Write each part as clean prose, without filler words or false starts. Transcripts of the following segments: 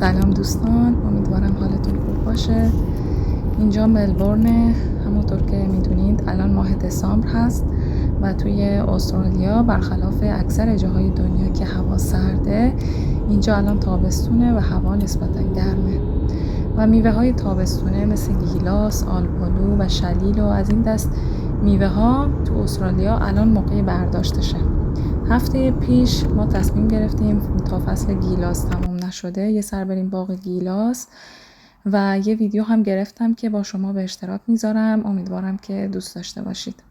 سلام دوستان، امیدوارم حالتون خوب باشه. اینجا ملبورن، همونطور که میدونید الان ماه دسامبر هست و توی استرالیا برخلاف اکثر جاهای دنیا که هوا سرده، اینجا الان تابستونه و هوا نسبتا گرمه و میوه های تابستونه مثل گیلاس، آلبالو و شلیل و از این دست میوه ها تو استرالیا الان موقع برداشتشه. هفته پیش ما تصمیم گرفتیم تا فصل گیلاس تموم نشده یه سر بریم باغ گیلاس و یه ویدیو هم گرفتم که با شما به اشتراک میذارم. امیدوارم که دوست داشته باشید.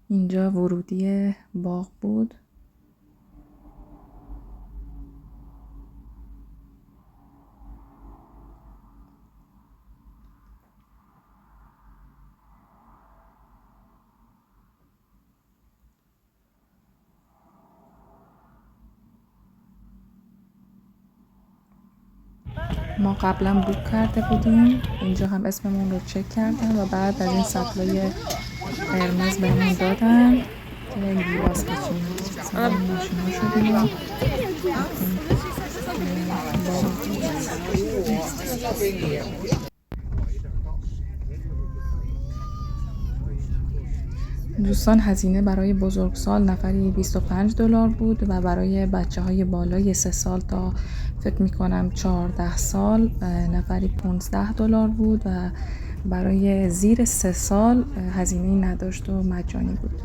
اینجا ورودی باغ بود. ما قبلا بوک کرده بودیم، اینجا هم اسممون رو چک کردن و بعد از این سطلای قرمز بهمون دادن که گیلاس بچینیم. سوار ماشینا شدیم و دوستان هزینه برای بزرگسال نفری $25 بود و برای بچه های بالای 3 سال تا فکر میکنم 14 سال نفری $15 بود و برای زیر 3 سال هزینه نداشت و مجانی بود.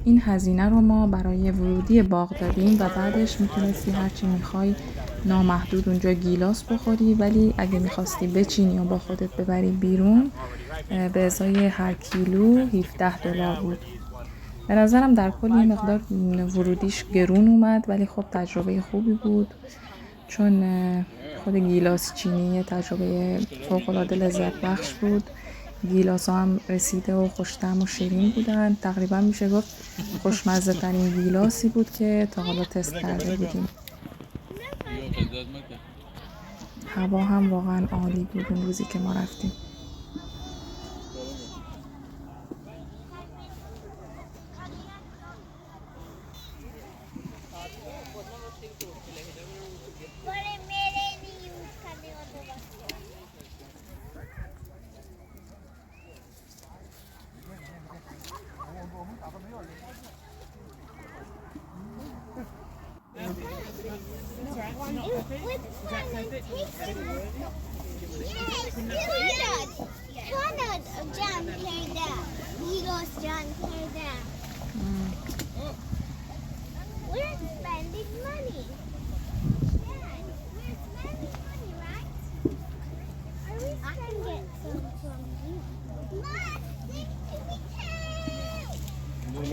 این هزینه رو ما برای ورودی باغ دادیم و بعدش میتونستی هرچی میخوای نامحدود اونجا گیلاس بخوری، ولی اگه میخواستی بچینی و با خودت ببری بیرون به ازای هر کیلو $17 بود. به نظرم در کل یه مقدار ورودیش گرون اومد، ولی خب تجربه خوبی بود چون خود گیلاس چینی تجربه فوق‌العاده لذت بخش بود. گیلاس ها هم رسیده و خوش‌طعم و شیرین بودن. تقریبا میشه گفت خوشمزه ترین گیلاسی بود که تا حالا تست کرده بودیم. هوا هم واقعا عالی بود اون روزی که ما رفتیم.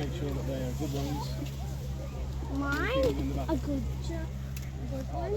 Make sure that they are good ones. Mine? A good one?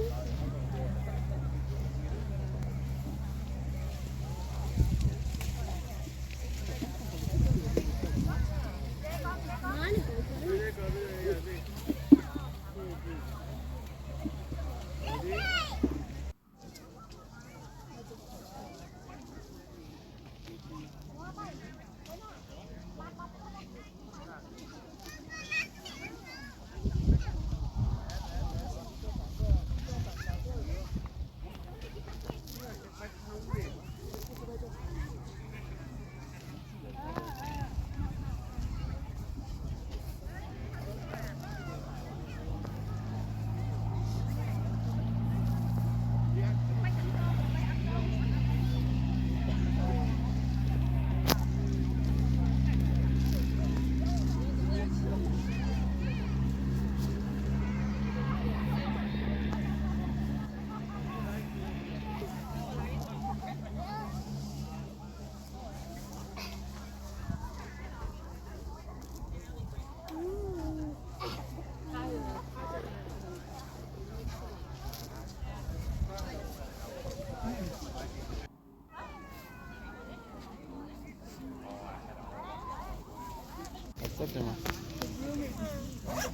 Accepte-moi.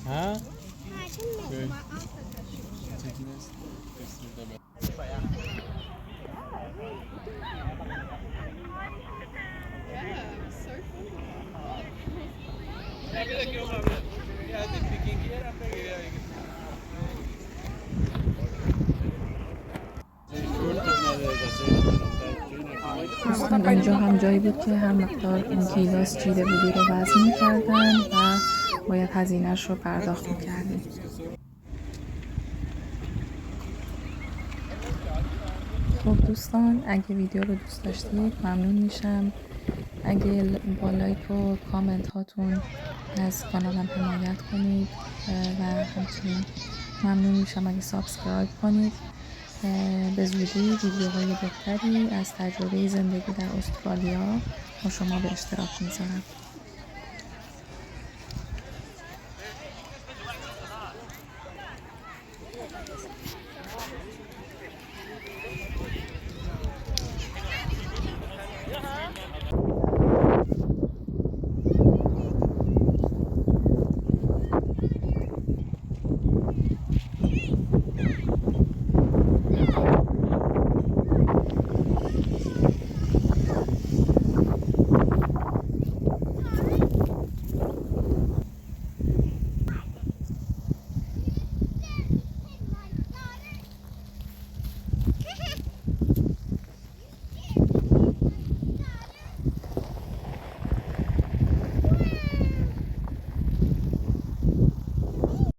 ها؟ دوستان اینجا هم جایی بود که هر مقدار این گیلاس چیده بودی رو وزن می‌کردن و باید هزینه‌اش رو پرداخت می‌کردیم. خب دوستان اگه ویدیو رو دوست داشتید ممنون میشم اگه با لایک و کامنت هاتون از کانالم حمایت کنید و همچنین ممنون میشم اگه سابسکرایب کنید. به زودی ویدیوهای بهتری از تجربه زندگی در استرالیا با شما به اشتراک میذارم.